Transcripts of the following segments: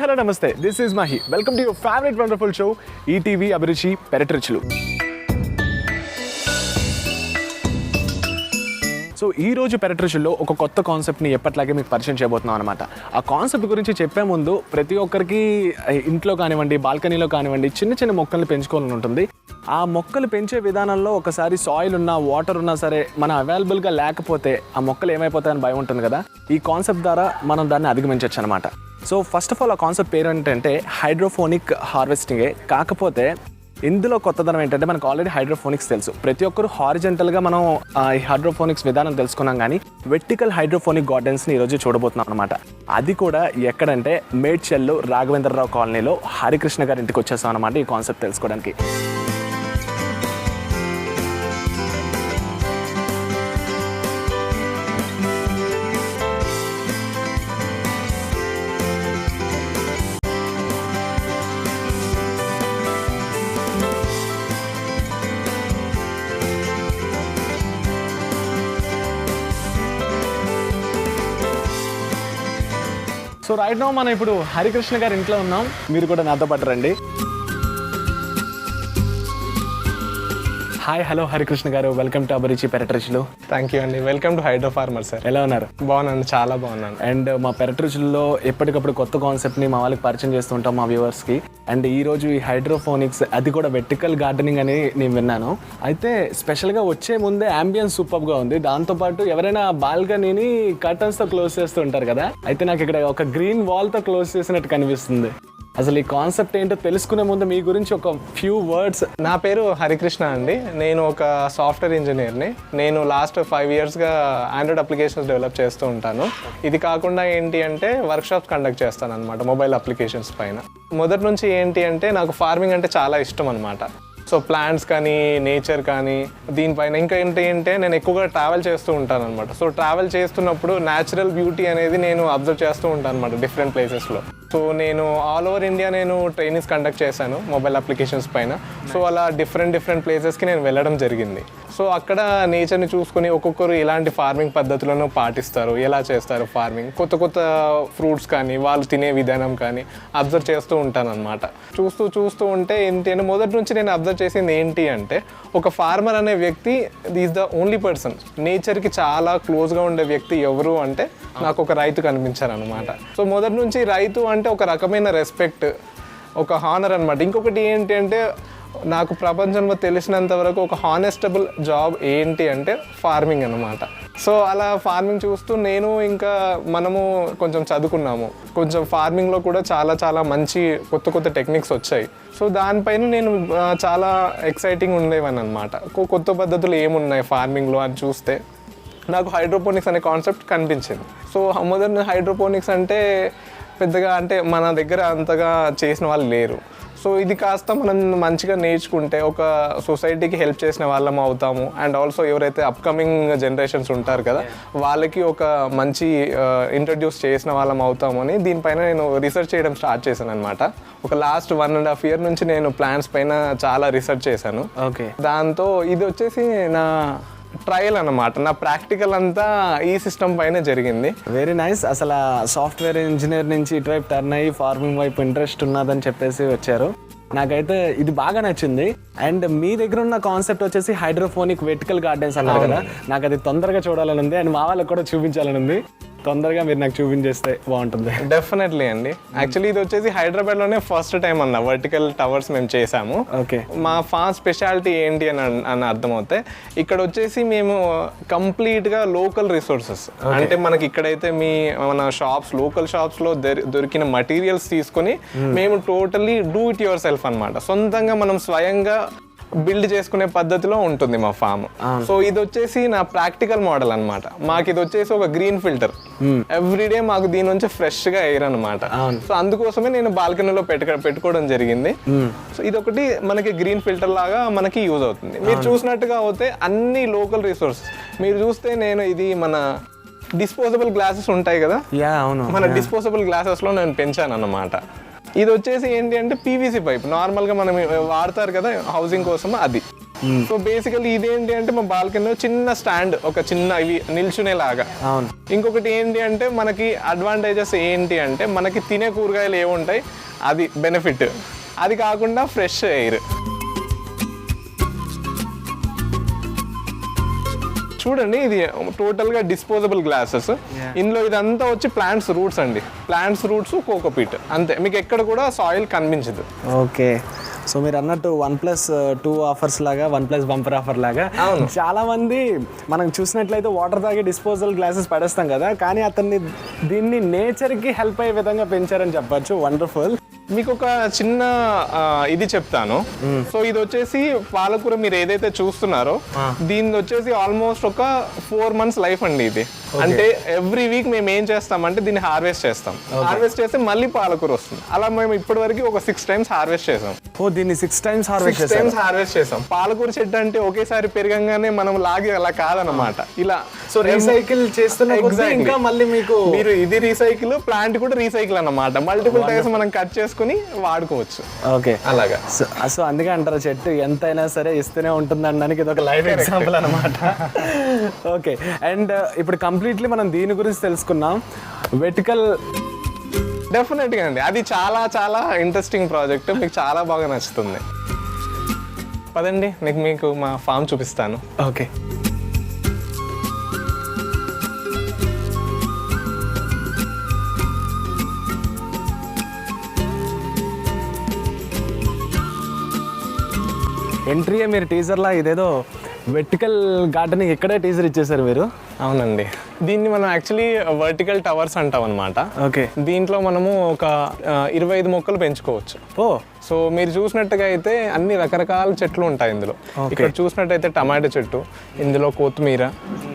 Hello నమస్తే, this is Mahi. Welcome to your favourite wonderful show ETV అభిరుచి పెరట్రిచ్లు. So ఈ రోజు పెరట్రిచ్లో ఒక కొత్త కాన్సెప్ట్ని ఎప్పట్లాగే మీకు పరిచయం చేయబోతున్నాం అనమాట. ఆ కాన్సెప్ట్ గురించి చెప్పే ముందు ప్రతి ఒక్కరికి ఇంట్లో కానివ్వండి, బాల్కనీలో కానివ్వండి చిన్న చిన్న మొక్కల్ని పెంచుకోవాలని ఉంటుంది. ఆ మొక్కలు పెంచే విధానంలో ఒకసారి సాయిల్ ఉన్నా, వాటర్ ఉన్నా సరే మన అవైలబుల్గా లేకపోతే ఆ మొక్కలు ఏమైపోతాయని భయం ఉంటుంది కదా. ఈ కాన్సెప్ట్ ద్వారా మనం దాన్ని అధిగమించవచ్చు అనమాట. సో ఫస్ట్ ఆఫ్ ఆల్ ఆ కాన్సెప్ట్ పేరు ఏంటంటే హైడ్రోఫోనిక్ హార్వెస్టింగే. కాకపోతే ఇందులో కొత్తదనం ఏంటంటే మనకు ఆల్రెడీ హైడ్రోఫోనిక్స్ తెలుసు. ప్రతి ఒక్కరు హారిజెంటల్గా మనం ఈ హైడ్రోఫోనిక్స్ విధానం తెలుసుకున్నాం, కానీ వెర్టికల్ హైడ్రోఫోనిక్ గార్డెన్స్ని ఈరోజు చూడబోతున్నాం అనమాట. అది కూడా ఎక్కడంటే మేడ్చల్ రాఘవేంద్రరావు కాలనీలో హరికృష్ణ గారి ఇంటికి వచ్చేస్తాం అనమాట ఈ కాన్సెప్ట్ తెలుసుకోవడానికి. సో రైట్ నౌ మనం ఇప్పుడు హరికృష్ణ గారి ఇంట్లో ఉన్నాం. మీరు కూడా నాతో పాటు రండి. హాయ్, హలో హరికృష్ణ గారు, వెల్కమ్ టు అభిరుచి పెరట్రిచ్లు. థ్యాంక్ యూ అండి. Welcome to hydro farmer sir. ఎలా ఉన్నారు? బాగున్నాను, చాలా బాగున్నాను. అండ్ మా పెరట్రిచ్లో ఎప్పటికప్పుడు కొత్త కాన్సెప్ట్ని మా వాళ్ళకి పరిచయం చేస్తుంటాం, మా వ్యూవర్స్కి. అండ్ ఈరోజు ఈ హైడ్రోఫోనిక్స్, అది కూడా వెర్టికల్ గార్డెనింగ్ అని నేను విన్నాను. అయితే స్పెషల్గా వచ్చే ముందే అంబియన్స్ సూపర్గా ఉంది. దాంతోపాటు ఎవరైనా బాల్కనీని కర్టన్స్తో క్లోజ్ చేస్తూ ఉంటారు కదా, అయితే నాకు ఇక్కడ ఒక గ్రీన్ వాల్తో క్లోజ్ చేసినట్టు కనిపిస్తుంది. అసలు ఈ కాన్సెప్ట్ ఏంటో తెలుసుకునే ముందు మీ గురించి ఒక ఫ్యూ వర్డ్స్. నా పేరు హరికృష్ణ అండి. నేను ఒక సాఫ్ట్వేర్ ఇంజనీర్ని. నేను లాస్ట్ 5 yearsగా ఆండ్రాయిడ్ అప్లికేషన్స్ డెవలప్ చేస్తూ ఉంటాను. ఇది కాకుండా ఏంటి అంటే వర్క్షాప్స్ కండక్ట్ చేస్తాను అనమాట మొబైల్ అప్లికేషన్స్ పైన. మొదటి నుంచి ఏంటి అంటే నాకు ఫార్మింగ్ అంటే చాలా ఇష్టం అనమాట. సో ప్లాంట్స్ కానీ, నేచర్ కానీ, దీనిపైన ఇంకా ఏంటి అంటే నేను ఎక్కువగా ట్రావెల్ చేస్తూ ఉంటాను అనమాట. సో ట్రావెల్ చేస్తున్నప్పుడు న్యాచురల్ బ్యూటీ అనేది నేను అబ్జర్వ్ చేస్తూ ఉంటాను అనమాట డిఫరెంట్ ప్లేసెస్లో. సో నేను ఆల్ ఓవర్ ఇండియా నేను ట్రైనింగ్స్ కండక్ట్ చేశాను మొబైల్ అప్లికేషన్స్ పైన. సో అలా డిఫరెంట్ ప్లేసెస్కి నేను వెళ్ళడం జరిగింది. సో అక్కడ నేచర్ని చూసుకొని ఒక్కొక్కరు ఎలాంటి ఫార్మింగ్ పద్ధతులను పాటిస్తారు, ఎలా చేస్తారు ఫార్మింగ్, కొత్త ఫ్రూట్స్ కానీ వాళ్ళు తినే విధానం కానీ అబ్జర్వ్ చేస్తూ ఉంటాను అనమాట. చూస్తూ ఉంటే ఏంటి అంటే మొదటి నుంచి నేను అబ్జర్వ్ చేసింది ఏంటి అంటే ఒక ఫార్మర్ అనే వ్యక్తి ఈజ్ ద ఓన్లీ పర్సన్. నేచర్కి చాలా క్లోజ్గా ఉండే వ్యక్తి ఎవరు అంటే నాకు ఒక రైతు కనిపించారు అనమాట. సో మొదటి నుంచి రైతు అంటే ఒక రకమైన రెస్పెక్ట్, ఒక హానర్ అనమాట. ఇంకొకటి ఏంటి అంటే నాకు ప్రపంచంలో తెలిసినంత వరకు ఒక హానెస్టబుల్ జాబ్ ఏంటి అంటే ఫార్మింగ్ అనమాట. సో అలా ఫార్మింగ్ చూస్తూ నేను ఇంకా మనము కొంచెం చదువుకున్నాము, కొంచెం ఫార్మింగ్లో కూడా చాలా మంచి కొత్త టెక్నిక్స్ వచ్చాయి. సో దానిపైన నేను చాలా ఎక్సైటింగ్ ఉండేవాన్ని అనమాట. కొత్త పద్ధతులు ఏమున్నాయి ఫార్మింగ్లో అని చూస్తే నాకు హైడ్రోపోనిక్స్ అనే కాన్సెప్ట్ కనిపించింది. సో మొదటి హైడ్రోపోనిక్స్ అంటే పెద్దగా అంటే మన దగ్గర అంతగా చేసిన వాళ్ళు లేరు. సో ఇది కాస్త మనం మంచిగా నేర్చుకుంటే ఒక సొసైటీకి హెల్ప్ చేసిన వాళ్ళం అవుతాము. అండ్ ఆల్సో ఎవరైతే అప్కమింగ్ జనరేషన్స్ ఉంటారు కదా వాళ్ళకి ఒక మంచి ఇంట్రడ్యూస్ చేసిన వాళ్ళం అవుతాము అని దీనిపైన నేను రీసెర్చ్ చేయడం స్టార్ట్ చేశాను అనమాట. ఒక లాస్ట్ 1.5 year నుంచి నేను ప్లాంట్స్ పైన చాలా రీసెర్చ్ చేశాను. ఓకే, దాంతో ఇది వచ్చేసి నా ట్రయల్ అన్నమాట. నా ప్రాక్టికల్ అంతా ఈ సిస్టమ్ పైన జరిగింది. Very nice. అసలు సాఫ్ట్వేర్ ఇంజనీర్ నుంచి ఇటువైపు టర్న్ అయ్యి ఫార్మింగ్ వైపు ఇంట్రెస్ట్ ఉన్నదని చెప్పేసి వచ్చారు. నాకైతే ఇది బాగా నచ్చింది. అండ్ మీ దగ్గర ఉన్న కాన్సెప్ట్ వచ్చేసి హైడ్రోఫోనిక్ వెర్టికల్ గార్డెన్స్ అన్నారు కదా, నాకు అది తొందరగా చూడాలని ఉంది అండ్ మా వాళ్ళకి కూడా చూపించాలని ఉంది. తొందరగా మీరు నాకు చూపించేస్తే బాగుంటుంది. డెఫినెట్లీ అండి. యాక్చువల్లీ ఇది వచ్చేసి హైదరాబాద్లోనే ఫస్ట్ టైం అన్న వర్టికల్ టవర్స్ మేము చేసాము. ఓకే, మా ఫామ్ స్పెషాలిటీ ఏంటి అని అర్థమవుతాయి. ఇక్కడ వచ్చేసి మేము కంప్లీట్గా లోకల్ రిసోర్సెస్, అంటే మనకి ఇక్కడైతే మన లోకల్ షాప్స్లో దొరికిన మటీరియల్స్ తీసుకొని మేము totally do it your self అనమాట. సొంతంగా మనం స్వయంగా బిల్డ్ చేసుకునే పద్ధతిలో ఉంటుంది మా ఫామ్. సో ఇది వచ్చేసి నా ప్రాక్టికల్ మోడల్ అనమాట. మాకు ఇది వచ్చేసి ఒక గ్రీన్ ఫిల్టర్. ఎవ్రీడే మాకు దీని నుంచి ఫ్రెష్ గా ఎయిర్ అనమాట. సో అందుకోసమే నేను బాల్కనీలో పెట్టుకోవడం జరిగింది. సో ఇదొకటి మనకి గ్రీన్ ఫిల్టర్ లాగా మనకి యూజ్ అవుతుంది. మీరు చూసినట్టుగా అయితే అన్ని లోకల్ రిసోర్సెస్ మీరు చూస్తే నేను ఇది మన డిస్పోజబుల్ గ్లాసెస్ ఉంటాయి కదా, మన డిస్పోజబుల్ గ్లాసెస్ లో నేను పెంచాను అన్నమాట. ఇది వచ్చేసి ఏంటి అంటే పీవీసీ పైప్, నార్మల్గా మనం వాడతారు కదా హౌసింగ్ కోసం, అది సో బేసికలీ ఇదేంటి అంటే మా బాల్కనీలో చిన్న స్టాండ్, ఒక చిన్న ఇవి నిల్చునేలాగా. అవును. ఇంకొకటి ఏంటి అంటే మనకి అడ్వాంటేజెస్ ఏంటి అంటే మనకి తినే కూరగాయలు ఏముంటాయి, అది బెనిఫిట్. అది కాకుండా ఫ్రెష్ ఎయిర్. చూడండి, ఇది టోటల్గా డిస్పోజబుల్ గ్లాసెస్. ఇందులో ఇదంతా వచ్చి ప్లాంట్స్ రూట్స్ అండి. ప్లాంట్స్ రూట్స్, కోకోపీట్, అంతే. మీకు ఎక్కడ కూడా సాయిల్ కనిపించదు. ఓకే. సో మీరు అన్నట్టు 1+2 ఆఫర్స్ లాగా, 1+ బంపర్ ఆఫర్ లాగా చాలా మంది మనం చూసినట్లయితే వాటర్ తాగే డిస్పోజల్ గ్లాసెస్ పడేస్తాం కదా, కానీ అతన్ని దీన్ని నేచర్కి హెల్ప్ అయ్యే విధంగా పెంచారని చెప్పొచ్చు. వండర్ఫుల్. మీకు ఒక చిన్న ఇది చెప్తాను. సో ఇది వచ్చేసి పాలకూర మీరు ఏదైతే చూస్తున్నారో దీని వచ్చేసి ఆల్మోస్ట్ ఒక 4 months లైఫ్ అండి ఇది. అంటే ఎవ్రీ వీక్ మేము ఏం చేస్తామంటే దీన్ని హార్వెస్ట్ చేస్తాం. హార్వెస్ట్ చేస్తే మళ్ళీ పాలకూర వస్తుంది. అలా మేము ఇప్పటి వరకు ఒక 6 times హార్వెస్ట్ చేసాం. దీన్ని 6 times హార్వెస్ట్ చేసాం. పాలకూర చెట్టు అంటే ఒకేసారి పెరగంగానే మనం లాగి అలా కాదనమాట. ఇలా సో రీసైకిల్ చేస్తున్న ఇంకా మళ్ళీ మీరు ఇది రీసైకిల్, ప్లాంట్ కూడా రీసైకిల్ అన్నమాట. మల్టిపుల్ టైమ్స్ మనం కట్ చేసుకుని వాడుకోవచ్చు. ఓకే, అలాగా. సో అందుకే అంటారు చెట్టు ఎంతైనా సరే ఇస్తూనే ఉంటుంది అనడానికి ఇది ఒక లైవ్ ఎగ్జాంపుల్ అనమాట. ఓకే, అండ్ ఇప్పుడు కంప్లీట్లీ మనం దీని గురించి తెలుసుకున్నాం. వెర్టికల్ డెఫినెట్గా అండి, అది చాలా చాలా ఇంట్రెస్టింగ్ ప్రాజెక్ట్. మీకు చాలా బాగా నచ్చుతుంది. పదండి, మీకు మా ఫామ్ చూపిస్తాను. ఓకే. ఎంట్రీయే మీరు టీజర్లా ఇదేదో వెర్టికల్ గార్డెనింగ్ ఇక్కడే టీజర్ ఇచ్చేసారు మీరు. అవునండి, దీన్ని మనం యాక్చువల్లీ వర్టికల్ టవర్స్ అంటాం అనమాట. ఓకే. దీంట్లో మనము ఒక 25 మొక్కలు పెంచుకోవచ్చు. సో మీరు చూసినట్టుగా అయితే అన్ని రకరకాల చెట్లు ఉంటాయి ఇందులో. ఇక్కడ చూసినట్టయితే టమాటో చెట్టు, ఇందులో కొత్తిమీర,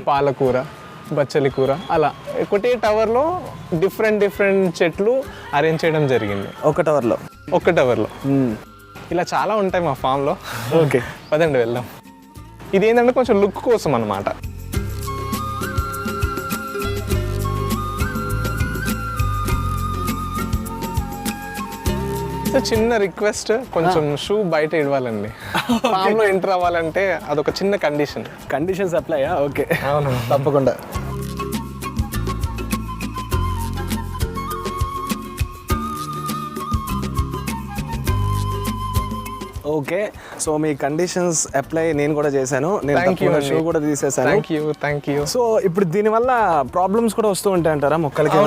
పాలకూర, బచ్చలి కూర, అలా ఒకటే టవర్లో డిఫరెంట్ చెట్లు అరేంజ్ చేయడం జరిగింది. ఒక టవర్లో ఇలా చాలా ఉంటాయి మా ఫామ్లో. ఓకే, పదండి వెళ్దాం. ఇది ఏంటంటే కొంచెం లుక్ కోసం అన్నమాట. చిన్న రిక్వెస్ట్, కొంచెం షూ బయట ఇవ్వాలండి. ఫామ్లో ఎంటర్ అవ్వాలంటే అదొక చిన్న కండిషన్స్ అప్లైయా? ఓకే, అవును, తప్పకుండా. ఓకే, సో మీ కండిషన్స్ అప్లై నేను కూడా చేశాను. నేను షూ కూడా తీసేసాను. Thank you. సో ఇప్పుడు దీనివల్ల ప్రాబ్లమ్స్ కూడా వస్తూ ఉంటాయి అంటారా మొక్కలకి?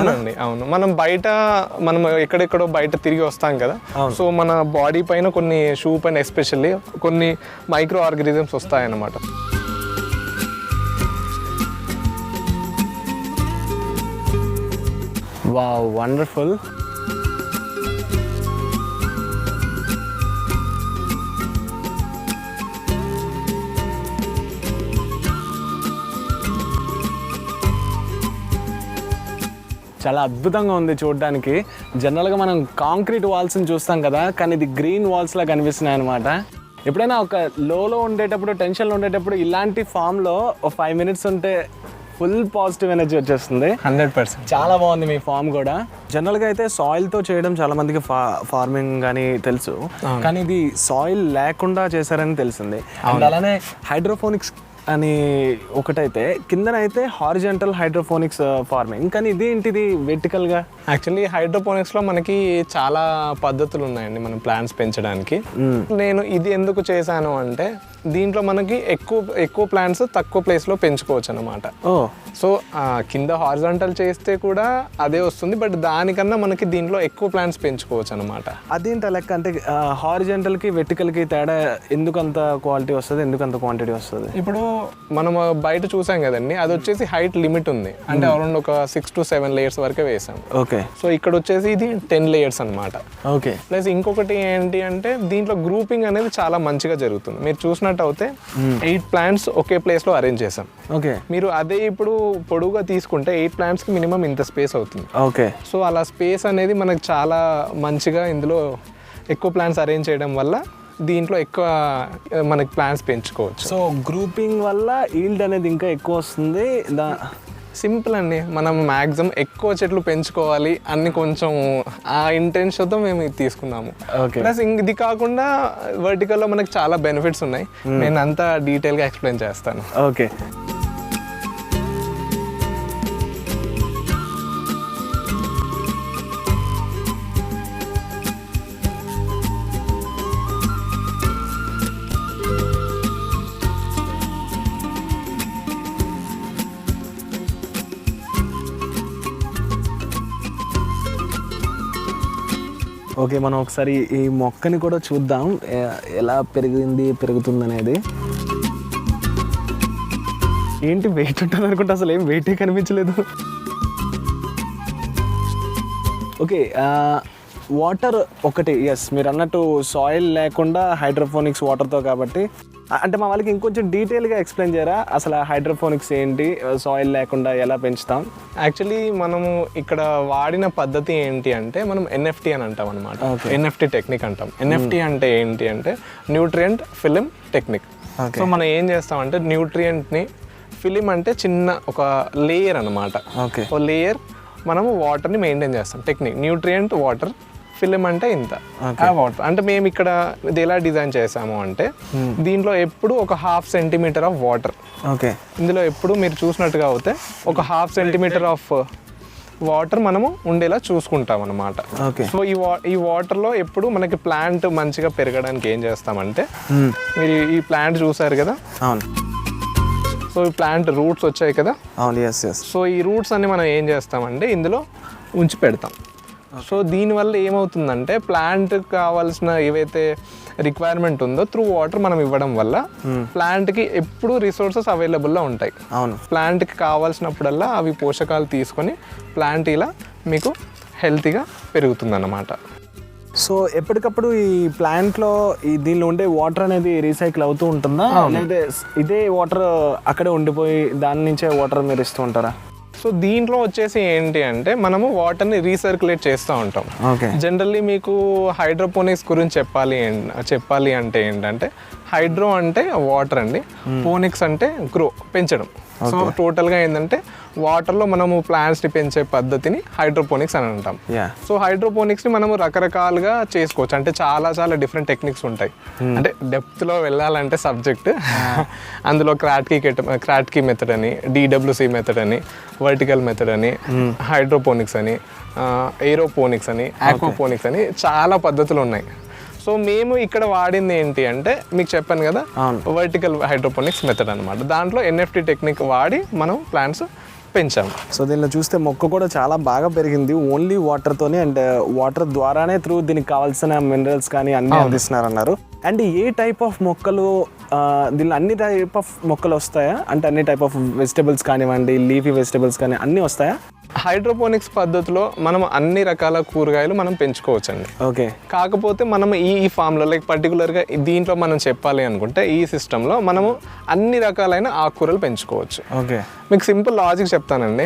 అవును. మనం ఎక్కడెక్కడో బయట తిరిగి వస్తాం కదా. సో మన బాడీ పైన కొన్ని, షూ పైన ఎస్పెషల్లీ కొన్ని మైక్రో ఆర్గానిజమ్స్ వస్తాయన్నమాట. Wow, wonderful. చాలా అద్భుతంగా ఉంది చూడడానికి. జనరల్గా మనం కాంక్రీట్ వాల్స్ని చూస్తాం కదా, కానీ ఇది గ్రీన్ వాల్స్లా కనిపిస్తున్నాయి అనమాట. ఎప్పుడైనా ఒక లోలో ఉండేటప్పుడు, టెన్షన్లో ఉండేటప్పుడు ఇలాంటి ఫామ్లో ఒక 5 minutes ఉంటే ఫుల్ పాజిటివ్ ఎనర్జీ వచ్చేస్తుంది. 100%. చాలా బాగుంది మీ ఫామ్ కూడా. జనరల్గా అయితే సాయిల్తో చేయడం చాలా మందికి ఫార్మింగ్ కానీ తెలుసు, కానీ ఇది సాయిల్ లేకుండా చేశారని తెలిసింది. అండ్ అలానే హైడ్రోఫోనిక్స్ అని ఒకటైతే, కిందనైతే హారిజంటల్ హైడ్రోఫోనిక్స్ ఫార్మింగ్, కానీ ఇదేంటిది వెర్టికల్గా? యాక్చువల్లీ హైడ్రోపోనిక్స్లో మనకి చాలా పద్ధతులు ఉన్నాయండి మనం ప్లాంట్స్ పెంచడానికి. నేను ఇది ఎందుకు చేశాను అంటే దీంట్లో మనకి ఎక్కువ ప్లాంట్స్ తక్కువ ప్లేస్లో పెంచుకోవచ్చు అనమాట. సో కింద హారిజాంటల్ చేస్తే కూడా అదే వస్తుంది, బట్ దానికన్నా మనకి దీంట్లో ఎక్కువ ప్లాంట్స్ పెంచుకోవచ్చు అనమాట. అదేంటి లెక్క? అంటే హారిజాంటల్కి వెర్టికల్కి తేడా ఎందుకు అంత క్వాలిటీ వస్తుంది, ఎందుకు అంత క్వాంటిటీ వస్తుంది? ఇప్పుడు మనం బయట చూసాం కదండి, అది వచ్చేసి హైట్ లిమిట్ ఉంది. అంటే అరౌండ్ ఒక 6 to 7 layers వరకే వేసాం. ఓకే. సో ఇక్కడ వచ్చేసి ఇది 10 layers అనమాట. ఓకే. ప్లస్ ఇంకొకటి ఏంటి అంటే దీంట్లో గ్రూపింగ్ అనేది చాలా మంచిగా జరుగుతుంది. మీరు చూసినట్టు అయితే 8 plants ఒకే ప్లేస్ లో అరేంజ్ చేసాం. ఓకే. మీరు అదే ఇప్పుడు పొడుగుగా తీసుకుంటే 8 plants కి మినిమం ఇంత స్పేస్ అవుతుంది. ఓకే. సో అలా స్పేస్ అనేది మనకు చాలా మంచిగా ఇందులో ఎక్కువ ప్లాంట్స్ అరేంజ్ చేయడం వల్ల దీంట్లో ఎక్కువ మనకి ప్లాంట్స్ పెంచుకోవచ్చు. సో గ్రూపింగ్ వల్ల ఈల్డ్ అనేది ఇంకా ఎక్కువ వస్తుంది. సింపుల్ అండి, మనం మ్యాక్సిమం ఎక్కువ చెట్లు పెంచుకోవాలి అన్ని కొంచెం ఆ ఇంటెన్షన్తో మేము ఇది తీసుకున్నాము. ప్లస్ ఇది కాకుండా వర్టికల్లో మనకి చాలా బెనిఫిట్స్ ఉన్నాయి, నేను అంతా డీటెయిల్గా ఎక్స్ప్లెయిన్ చేస్తాను. ఓకే. ఓకే, మనం ఒకసారి ఈ మొక్కని కూడా చూద్దాం ఎలా పెరుగుతుంది అనేది. ఏంటి వెయిట్ ఉంటుంది అనుకుంటే అసలు ఏం వెయిటే కనిపించలేదు. ఓకే, వాటర్ ఒకటి, ఎస్ మీరు అన్నట్టు సాయిల్ లేకుండా హైడ్రోపోనిక్స్ వాటర్తో కాబట్టి, అంటే మా వాళ్ళకి ఇంకొంచెం డీటెయిల్గా ఎక్స్ప్లెయిన్ చేయరా అసలు హైడ్రోపోనిక్స్ ఏంటి, సాయిల్ లేకుండా ఎలా పెంచుతాం? యాక్చువల్లీ మనము ఇక్కడ వాడిన పద్ధతి ఏంటి అంటే మనం ఎన్ఎఫ్టీ అని అంటాం అనమాట. ఎన్ఎఫ్టీ టెక్నిక్ అంటాం. ఎన్ఎఫ్టీ అంటే ఏంటి అంటే న్యూట్రియంట్ ఫిలిం టెక్నిక్. సో మనం ఏం చేస్తామంటే న్యూట్రియంట్ని, ఫిలిం అంటే చిన్న ఒక లేయర్ అనమాట. ఓ లేయర్ మనము వాటర్ని మెయింటైన్ చేస్తాం. టెక్నిక్ న్యూట్రియంట్ వాటర్, ఫిలిం అంటే ఇంత వాటర్. అంటే మేము ఇక్కడ ఇది ఎలా డిజైన్ చేసాము అంటే దీంట్లో ఎప్పుడు ఒక 1/2 సెంటీమీటర్ ఆఫ్ వాటర్. ఓకే, ఇందులో ఎప్పుడు మీరు చూసినట్టుగా అవుతే ఒక 1/2 సెంటీమీటర్ ఆఫ్ వాటర్ మనము ఉండేలా చూసుకుంటాం అనమాట. సో ఈ వాటర్లో ఎప్పుడు మనకి ప్లాంట్ మంచిగా పెరగడానికి ఏం చేస్తామంటే, మీరు ఈ ప్లాంట్ చూసారు కదా, సో ఈ ప్లాంట్ రూట్స్ వచ్చాయి కదా, సో ఈ రూట్స్ అన్ని మనం ఏం చేస్తామంటే ఇందులో ఉంచి పెడతాం. సో దీనివల్ల ఏమవుతుందంటే ప్లాంట్కి కావాల్సిన ఏవైతే రిక్వైర్మెంట్ ఉందో త్రూ వాటర్ మనం ఇవ్వడం వల్ల ప్లాంట్కి ఎప్పుడు రిసోర్సెస్ అవైలబుల్లో ఉంటాయి. ప్లాంట్కి కావాల్సినప్పుడల్లా అవి పోషకాలు తీసుకొని ప్లాంట్ ఇలా మీకు హెల్తీగా పెరుగుతుంది అన్నమాట. సో ఎప్పటికప్పుడు ఈ ప్లాంట్లో దీనిలో ఉండే వాటర్ అనేది రీసైకిల్ అవుతూ ఉంటుందా, లేదా ఇదే వాటర్ అక్కడే ఉండిపోయి దాని నుంచే వాటర్ మీరు ఇస్తూ ఉంటారా? సో దీంట్లో వచ్చేసి ఏంటి అంటే మనము వాటర్ని రీసర్క్యులేట్ చేస్తూ ఉంటాం. జనరల్లీ మీకు హైడ్రోపోనిక్స్ గురించి చెప్పాలి అంటే ఏంటంటే, హైడ్రో అంటే వాటర్ అండి, పోనిక్స్ అంటే గ్రో, పెంచడం. సో టోటల్గా ఏంటంటే వాటర్లో మనము ప్లాంట్స్ని పెంచే పద్ధతిని హైడ్రోపోనిక్స్ అని అంటాం. సో హైడ్రోపోనిక్స్ని మనము రకరకాలుగా చేసుకోవచ్చు, అంటే చాలా చాలా డిఫరెంట్ టెక్నిక్స్ ఉంటాయి. అంటే డెప్త్లో వెళ్ళాలంటే సబ్జెక్ట్ అందులో క్రాట్కీ మెథడ్ అని, డిడబ్ల్యూసి మెథడ్ అని, వర్టికల్ మెథడ్ అని, హైడ్రోపోనిక్స్ అని, ఏరోపోనిక్స్ అని, ఆక్వాపోనిక్స్ అని చాలా పద్ధతులు ఉన్నాయి. సో మేము ఇక్కడ వాడింది ఏంటి అంటే మీకు చెప్పాను కదా, వర్టికల్ హైడ్రోపోనిక్స్ మెథడ్ అనమాట. దాంట్లో ఎన్ఎఫ్టీ టెక్నిక్ వాడి మనం ప్లాంట్స్ పెంచాము. సో దీనిలో చూస్తే మొక్క కూడా చాలా బాగా పెరిగింది, ఓన్లీ వాటర్తోనే, అండ్ వాటర్ ద్వారానే త్రూ దీనికి కావాల్సిన మినరల్స్ కానీ అన్నీ అందిస్తున్నారు అన్నారు. అండ్ ఏ టైప్ ఆఫ్ మొక్కలు దీనిలో అన్ని టైప్ ఆఫ్ మొక్కలు వస్తాయా, అంటే అన్ని టైప్ ఆఫ్ వెజిటబుల్స్ కానివ్వండి, లీఫీ వెజిటబుల్స్ కానీ అన్నీ వస్తాయా? హైడ్రోపోనిక్స్ పద్ధతిలో మనం అన్ని రకాల కూరగాయలు మనం పెంచుకోవచ్చండి. ఓకే, కాకపోతే మనం ఈ ఫామ్లో లైక్ పర్టికులర్గా దీంట్లో మనం చెప్పాలి అనుకుంటే ఈ సిస్టంలో మనము అన్ని రకాలైన ఆకుకూరలు పెంచుకోవచ్చు. ఓకే, మీకు సింపుల్ లాజిక్ చెప్తానండి.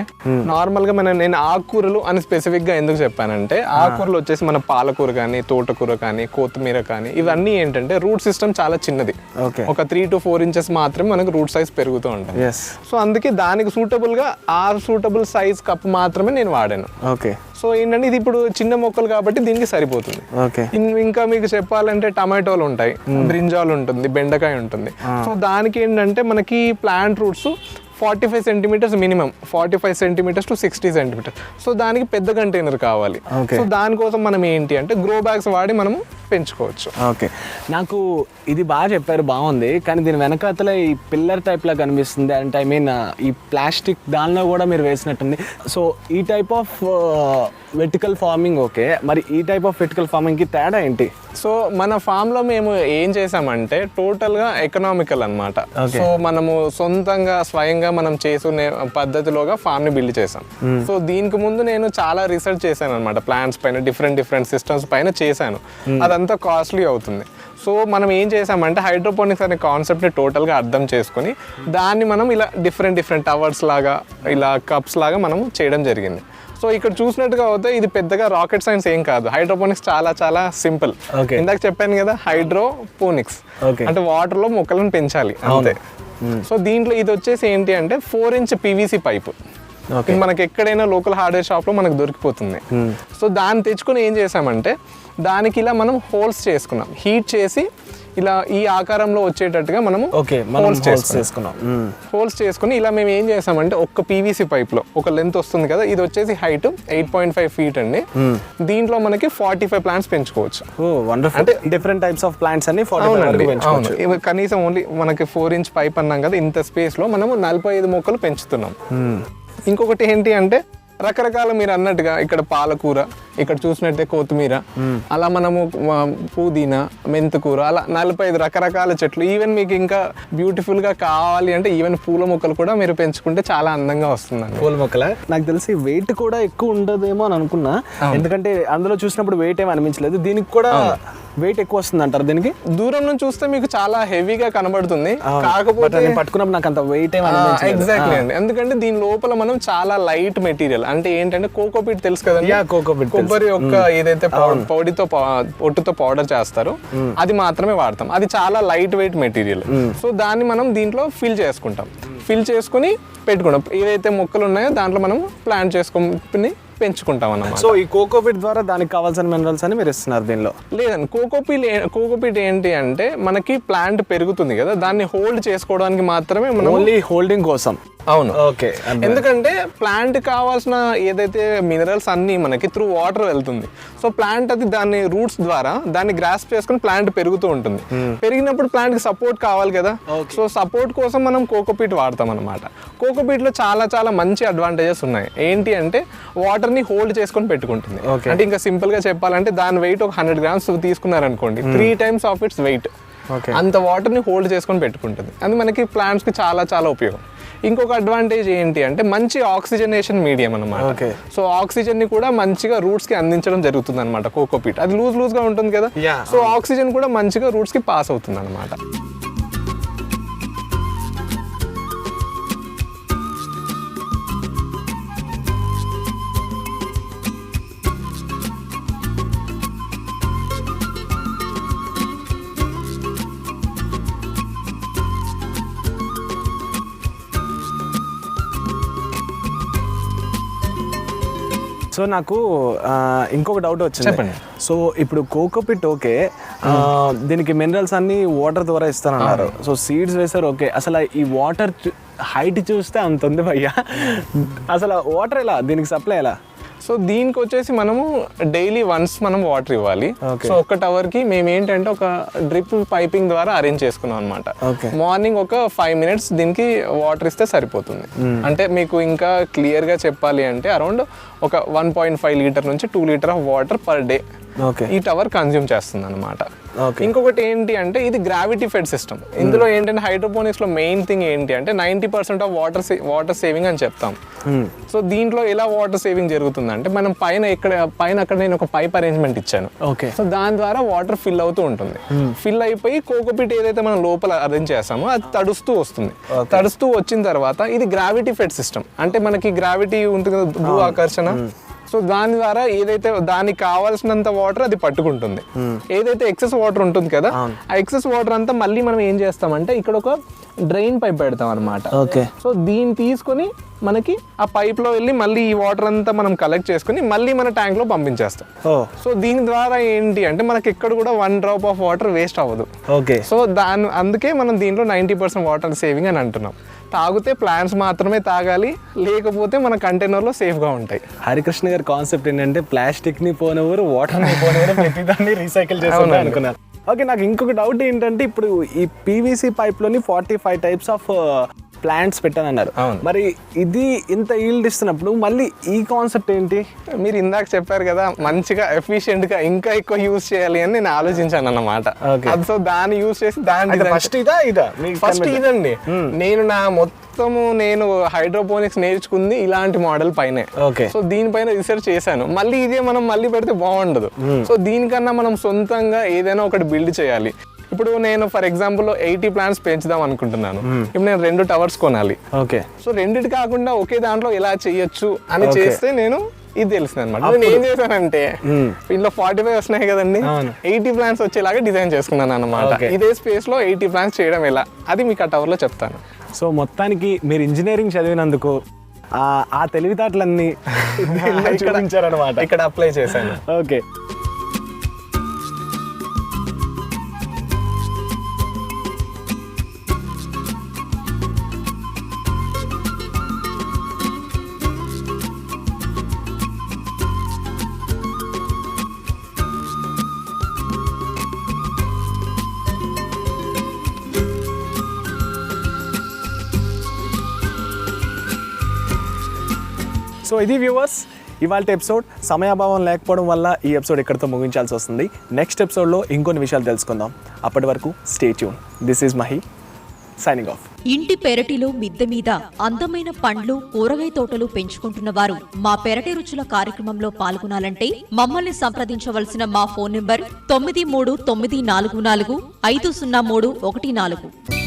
నార్మల్గా నేను ఆకుకూరలు అని స్పెసిఫిక్గా ఎందుకు చెప్పానంటే, ఆకుకూరలు వచ్చేసి మన పాలకూర కానీ, తోటకూర కానీ, కొత్తిమీర కానీ, ఇవన్నీ ఏంటంటే రూట్ సిస్టమ్ చాలా చిన్నది. ఒక 3 to 4 inches మాత్రమే మనకు రూట్ సైజ్ పెరుగుతూ ఉంటుంది. సో అందుకే దానికి సూటబుల్గా సూటబుల్ సైజ్ కప్ మాత్రమే నేను వాడాను. ఓకే, సో ఏంటంటే ఇది ఇప్పుడు చిన్న మొక్కలు కాబట్టి దీనికి సరిపోతుంది. ఇంకా మీకు చెప్పాలంటే టమాటోలు ఉంటాయి, బ్రింజాల్ ఉంటుంది, బెండకాయ ఉంటుంది. సో దానికి ఏంటంటే మనకి plant roots 45 centimeters minimum, 45 centimeters to 60 centimeters. So దానికి పెద్ద కంటైనర్ కావాలి. సో దానికోసం మనం ఏంటి అంటే గ్రో బ్యాగ్స్ వాడి మనము పెంచుకోవచ్చు. ఓకే, నాకు ఇది బాగా చెప్పారు, బాగుంది. కానీ దీని వెనకాతల ఈ పిల్లర్ టైప్లా కనిపిస్తుంది, అంటే ఐ మీన్ ఈ ప్లాస్టిక్ దానిలో కూడా మీరు వేసినట్టుంది. సో ఈ type of vertical farming okay, మరి ఈ టైప్ ఆఫ్ వెర్టికల్ ఫార్మింగ్కి తేడా ఏంటి? సో మన ఫామ్లో మేము ఏం చేసామంటే టోటల్గా ఎకనామికల్ అనమాట. సో మనము సొంతంగా స్వయంగా మనం చేసుకునే పద్ధతిలోగా ఫామ్ని బిల్డ్ చేసాం. సో దీనికి ముందు నేను చాలా రీసెర్చ్ చేశాను అనమాట, ప్లాంట్స్ పైన డిఫరెంట్ సిస్టమ్స్ పైన చేశాను. అదంతా కాస్ట్లీ అవుతుంది. సో మనం ఏం చేసామంటే హైడ్రోపోనిక్స్ అనే కాన్సెప్ట్ని టోటల్గా అర్థం చేసుకుని దాన్ని మనం ఇలా డిఫరెంట్ టవర్స్ లాగా, ఇలా కప్స్ లాగా మనం చేయడం జరిగింది. సో ఇక్కడ చూసినట్టుగా అవుతే ఇది పెద్దగా రాకెట్ సైన్స్ ఏం కాదు. హైడ్రోపోనిక్స్ చాలా చాలా సింపుల్. ఇందాక చెప్పాను కదా, హైడ్రోపోనిక్స్ అంటే వాటర్లో మొక్కలను పెంచాలి అంతే. సో దీంట్లో ఇది వచ్చేసి ఏంటి అంటే 4 inch PVC పైపు. ఇది మనకి ఎక్కడైనా లోకల్ హార్డ్వేర్ షాప్ లో మనకు దొరికిపోతుంది. సో దాన్ని తెచ్చుకొని ఏం చేసామంటే దానికి ఇలా మనం హోల్స్ చేసుకున్నాం, హీట్ చేసి ఇలా ఈ ఆకారంలో వచ్చేటట్టుగా మనము హోల్స్ చేసుకుని ఇలా మేము ఏం చేసామంటే ఒక్క పీవీసీ పైప్ లో ఒక లెంత్ వస్తుంది కదా, ఇది వచ్చేసి హైట్ 8.5 feet అండి. దీంట్లో మనకి 45 plants పెంచుకోవచ్చు. అంటే డిఫరెంట్ టైప్స్ ఆఫ్ ప్లాంట్స్ అన్ని 45 పెంచుకోవచ్చు. కనీసం ఓన్లీ మనకి 4 inch పైప్ అన్నాం కదా, ఇంత స్పేస్ లో మనము 45 మొక్కలు పెంచుతున్నాం. ఇంకొకటి ఏంటి అంటే రకరకాల మీరు అన్నట్టుగా ఇక్కడ పాలకూర, ఇక్కడ చూసినట్టే కొత్తిమీర, అలా మనము పుదీనా, మెంతికూర, అలా 45 రకరకాల చెట్లు. ఈవెన్ మీకు ఇంకా బ్యూటిఫుల్ గా కావాలి అంటే ఈవెన్ పూల మొక్కలు కూడా మీరు పెంచుకుంటే చాలా అందంగా వస్తుందండి. పూల మొక్కల నాకు తెలిసి వెయిట్ కూడా ఎక్కువ ఉండదేమో అని అనుకున్నా, ఎందుకంటే అందులో చూసినప్పుడు వెయిట్ ఏమి అనిపించలేదు. దీనికి కూడా వెయిట్ ఎక్కువ వస్తుంది అంటారు. దీనికి దూరం నుంచి చూస్తే మీకు చాలా హెవీగా కనబడుతుంది, కాకపోతే పట్టుకున్నప్పుడు నాకు అంత వెయిట్ ఏమి ఎగ్జాక్ట్లీ అండి. ఎందుకంటే దీని లోపల మనం చాలా లైట్ మెటీరియల్, అంటే ఏంటంటే కోకోపీట్ తెలుసు కదండి, కొబ్బరి యొక్క ఏదైతే పొట్టుతో పౌడర్ చేస్తారో అది మాత్రమే వాడతాం. అది చాలా లైట్ వెయిట్ మెటీరియల్. సో దాన్ని మనం దీంట్లో ఫిల్ చేసుకుని పెట్టుకుంటాం. ఏదైతే మొక్కలు ఉన్నాయో దాంట్లో మనం ప్లాంట్ చేసుకుని పెంచుకుంటాం అన్నమాట. సో ఈ కోకోపీట్ ద్వారా దానికి కావాల్సిన మినరల్స్ అని మీరు ఇస్తున్నారు దీనిలో? లేదండి, కోకోపీట్ ఏంటి అంటే మనకి ప్లాంట్ పెరుగుతుంది కదా, దాన్ని హోల్డ్ చేసుకోవడానికి మాత్రమే మనం ఓన్లీ హోల్డింగ్ కోసం. అవును, ఓకే. ఎందుకంటే ప్లాంట్ కావాల్సిన ఏదైతే మినరల్స్ అన్ని మనకి త్రూ వాటర్ వెళ్తుంది. సో ప్లాంట్ అది దాని రూట్స్ ద్వారా దాన్ని గ్రాస్ప్ చేసుకుని ప్లాంట్ పెరుగుతూ ఉంటుంది. పెరిగినప్పుడు ప్లాంట్ కి సపోర్ట్ కావాలి కదా, సో సపోర్ట్ కోసం మనం కోకోపీట్ వాడతాం అనమాట. కోకోపీట్ లో చాలా చాలా మంచి అడ్వాంటేజెస్ ఉన్నాయి. ఏంటి అంటే వాటర్ ని హోల్డ్ చేసుకొని పెట్టుకుంటుంది. అంటే ఇంకా సింపుల్ గా చెప్పాలంటే దాని వెయిట్ ఒక 100 grams తీసుకున్నారనుకోండి, 3 times ఆఫ్ ఇట్స్ వెయిట్ అంత వాటర్ ని హోల్డ్ చేసుకొని పెట్టుకుంటుంది. అది మనకి ప్లాంట్స్ కి చాలా చాలా ఉపయోగం. ఇంకొక అడ్వాంటేజ్ ఏంటి అంటే మంచి ఆక్సిజనేషన్ మీడియం అన్నమాట. సో ఆక్సిజన్ ని కూడా మంచిగా రూట్స్ కి అందించడం జరుగుతుంది అనమాట కోకోపీట్. అది లూజ్ గా ఉంటుంది కదా, సో ఆక్సిజన్ కూడా మంచిగా రూట్స్ కి పాస్ అవుతుంది అనమాట. సో నాకు ఇంకొక డౌట్ వచ్చింది. చెప్పండి. సో ఇప్పుడు కోకోపీట్ ఓకే, దీనికి మినరల్స్ అన్ని వాటర్ ద్వారా ఇస్తారన్నారు. సో సీడ్స్ వేసారు ఓకే, అసలు ఈ వాటర్ హైట్ చూస్తే అంత ఉంది భయ్యా, అసలు వాటర్ ఎలా, దీనికి సప్లై ఎలా? సో దీనికి వచ్చేసి మనము డైలీ వన్స్ మనం వాటర్ ఇవ్వాలి. సో ఒక టవర్ కి మేము ఏంటంటే ఒక డ్రిప్ పైపింగ్ ద్వారా అరేంజ్ చేసుకున్నాం అనమాట. మార్నింగ్ ఒక 5 minutes దీనికి వాటర్ ఇస్తే సరిపోతుంది. అంటే మీకు ఇంకా క్లియర్ గా చెప్పాలి అంటే అరౌండ్ ఒక 1.5 లీటర్ నుంచి 2 litre of water per day ఈ టవర్ కన్జ్యూమ్ చేస్తుంది అనమాట. ఇంకొకటి ఏంటి అంటే ఇది గ్రావిటీ ఫెడ్ సిస్టమ్. ఇందులో ఏంటంటే హైడ్రోపోనిక్స్ లో మెయిన్ థింగ్ ఏంటి అంటే 90% ఆఫ్ వాటర్ సేవింగ్ అని చెప్తాం. సో దీంట్లో ఎలా వాటర్ సేవింగ్ జరుగుతుంది అంటే మనం పైన అక్కడ నేను ఒక పైప్ అరేంజ్మెంట్ ఇచ్చాను. సో దాని ద్వారా వాటర్ ఫిల్ అవుతూ ఉంటుంది. ఫిల్ అయిపోయి కోకోపీట్ ఏదైతే మనం లోపల అరేంజ్ చేస్తామో అది తడుస్తూ వస్తుంది. తడుస్తూ వచ్చిన తర్వాత ఇది గ్రావిటీ ఫెడ్ సిస్టమ్, అంటే మనకి గ్రావిటీ ఉంటుంది కదా, భూ ఆకర్షణ. సో దాని ద్వారా ఏదైతే దానికి కావాల్సినంత వాటర్ అది పట్టుకుంటుంది. ఏదైతే ఎక్సెస్ వాటర్ ఉంటుంది కదా, ఆ ఎక్సెస్ వాటర్ అంతా మళ్ళీ మనం ఏం చేస్తామంటే ఇక్కడ ఒక డ్రైన్ పైప్ పెడతాం అనమాట. సో దీన్ని తీసుకొని మనకి ఆ పైప్ లో వెళ్ళి మళ్ళీ ఈ వాటర్ అంతా మనం కలెక్ట్ చేసుకుని మళ్ళీ మన ట్యాంక్ లో పంపించేస్తాం. సో దీని ద్వారా ఏంటి అంటే మనకి ఎక్కడ కూడా 1 drop ఆఫ్ వాటర్ వేస్ట్ అవ్వదు. సో అందుకే మనం దీంట్లో 90% వాటర్ సేవింగ్ అని అంటున్నాం. తాగితే ప్లాంట్స్ మాత్రమే తాగాలి, లేకపోతే మన కంటైనర్లో సేఫ్గా ఉంటాయి. హరికృష్ణ గారి కాన్సెప్ట్ ఏంటంటే ప్లాస్టిక్ని పోనివ్వరు, వాటర్ని పోనివ్వరు, ప్రతిదాన్ని రీసైకిల్ చేయాలని అనుకున్నారు. ఓకే, నాకు ఇంకొక డౌట్ ఏంటంటే ఇప్పుడు ఈ పీవీసీ పైప్లోని 45 types ఆఫ్ ప్లాంట్స్ పెట్టానన్నారు. మరి ఇది ఇంత ఈల్డ్ ఇస్తున్నప్పుడు మళ్ళీ ఈ కాన్సెప్ట్ ఏంటి? మీరు ఇందాక చెప్పారు కదా మంచిగా ఎఫిషియెంట్ గా ఇంకా ఎక్కువ యూజ్ చేయాలి అని నేను ఆలోచించాను అన్నమాట. సో దాన్ని యూజ్ చేసి ఫస్ట్ ఇదండి. నేను నా నేను హైడ్రోపోనిక్స్ నేర్చుకుంది ఇలాంటి మోడల్ పైనే. సో దీనిపైన రీసెర్చ్ చేశాను. మళ్ళీ ఇదే మనం మళ్ళీ పెడితే బాగుండదు. సో దీనికన్నా మనం సొంతంగా ఏదైనా ఒకటి బిల్డ్ చేయాలి. ఇప్పుడు నేను ఫర్ ఎగ్జాంపుల్ 80 plants పెంచుదాం అనుకుంటున్నాను. ఇప్పుడు నేను 2 towers కొనాలి. సో రెండిటి కాకుండా ఒకే దాంట్లో ఎలా చేయొచ్చు అని చేస్తే నేను ఇది తెలిసింది అనమాట. నేను ఏం చేశానంటే ఇంట్లో 45 వస్తున్నాయి కదండి, 80 plants వచ్చేలాగా డిజైన్ చేసుకున్నాను అనమాట. ఇదే స్పేస్ లో 80 plants చేయడం ఎలా, అది మీకు ఆ టవర్ లో చెప్తాను. సో మొత్తానికి మీరు ఇంజనీరింగ్ చదివినందుకు ఆ తెలివితేటలన్నీ చూపించారనమాట. ఇక్కడ అప్లై చేశాను. ఓకే. సో ఇది వ్యూవర్స్ ఇవాళ ఎపిసోడ్. సమయాభావం లేకపోవడం వల్ల ఈ ఎపిసోడ్ ఇక్కడితో ముగించాల్సి వస్తుంది. నెక్స్ట్ ఎపిసోడ్లో ఇంకొన్ని విషయాలు తెలుసుకుందాం. అప్పటి వరకు stay tune. This is Mahi signing off. ఇంటి పెరటిలో మిద్దె మీద అందమైన పండ్లు కూరగాయ తోటలు పెంచుకుంటున్న వారు మా పెరటి రుచుల కార్యక్రమంలో పాల్గొనాలంటే మమ్మల్ని సంప్రదించవలసిన మా ఫోన్ నంబర్ 9394450314.